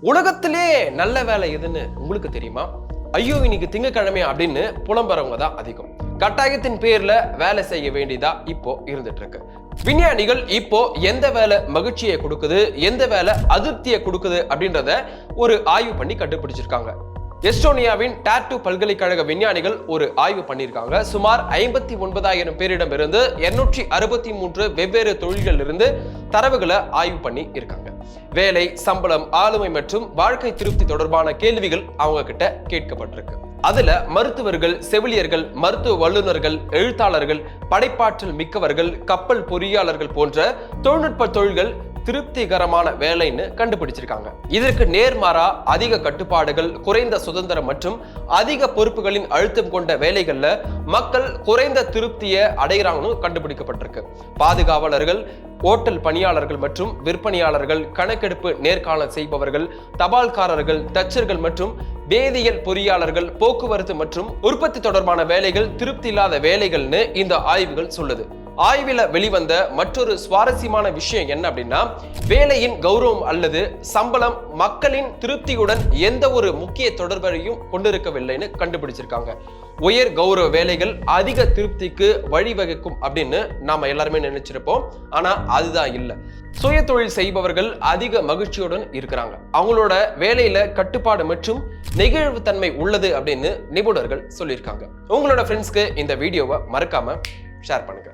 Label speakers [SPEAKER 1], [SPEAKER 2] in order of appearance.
[SPEAKER 1] உலகத்திலே நல்ல வேலை எதுன்னு உங்களுக்கு தெரியுமா? ஐயோ இன்னைக்கு திங்கக்கிழமை அப்படின்னு புலம்புறவங்க தான் அதிகம். கட்டாயத்தின் பேர்ல வேலை செய்ய வேண்டியதா இப்போ இருந்துட்டு இருக்கு. விஞ்ஞானிகள் இப்போ எந்த வேலை மகிழ்ச்சியை கொடுக்குது, எந்த வேலை அதிருப்தியை கொடுக்குது அப்படின்றத ஒரு ஆய்வு பண்ணி கண்டுபிடிச்சிருக்காங்க. எஸ்டோனியாவின் டாட்டு பல்கலைக்கழக விஞ்ஞானிகள் ஒரு ஆய்வு பண்ணியிருக்காங்க. சுமார் 59,000 பேரிடம் இருந்து 263 வெவ்வேறு தொழில்கள் இருந்து தரவுகளை ஆய்வு பண்ணி இருக்காங்க. வேலை, சம்பளம், ஆளுமை மற்றும் வாழ்க்கை திருப்தி தொடர்பான கேள்விகள் அவங்க கிட்ட கேட்கப்பட்டிருக்கு. அதுல மருத்துவர்கள், செவிலியர்கள், மருத்துவ வல்லுநர்கள், எழுத்தாளர்கள், படைப்பாற்றல் மிக்கவர்கள், கப்பல் பொறியாளர்கள் போன்ற தொழில்நுட்ப தொழில்கள் திருப்திகரமான வேலைன்னு கண்டுபிடிச்சிருக்காங்க. இதற்கு நேர்மாறா அதிக கட்டுப்பாடுகள், குறைந்த சுதந்திரம் மற்றும் அதிக பொறுப்புகளின் அழுத்தம் கொண்ட வேலைகள்ல மக்கள் குறைந்த திருப்தியை அடைகிறாங்கன்னு கண்டுபிடிக்கப்பட்டிருக்கு. பாதுகாவலர்கள், ஓட்டல் பணியாளர்கள் மற்றும் விற்பனையாளர்கள், கணக்கெடுப்பு நேர்காணல் செய்பவர்கள், தபால்காரர்கள், தச்சர்கள் மற்றும் வேதியியல் பொறியாளர்கள், போக்குவரத்து மற்றும் உற்பத்தி தொடர்பான வேலைகள் திருப்தி இல்லாத வேலைகள்னு இந்த ஆய்வுகள் சொல்லுது. ஆய்வில் வெளிவந்த மற்றொரு சுவாரஸ்யமான விஷயம் என்ன அப்படின்னா, வேலையின் கௌரவம் அல்லது சம்பளம் மக்களின் திருப்தியுடன் எந்த ஒரு முக்கிய தொடர்பையும் கொண்டிருக்கவில்லைன்னு கண்டுபிடிச்சிருக்காங்க. உயர் கௌரவ வேலைகள் அதிக திருப்திக்கு வழிவகுக்கும் அப்படின்னு நாம எல்லாருமே நினைச்சிருப்போம். ஆனா அதுதான் இல்லை. சுய தொழில் செய்பவர்கள் அதிக மகிழ்ச்சியுடன் இருக்கிறாங்க. அவங்களோட வேலையில கட்டுப்பாடு மற்றும் நெகிழ்வு தன்மை உள்ளது அப்படின்னு நிபுணர்கள் சொல்லியிருக்காங்க. உங்களோட ஃப்ரெண்ட்ஸ்க்கு இந்த வீடியோவை மறக்காம ஷேர் பண்ணுங்க.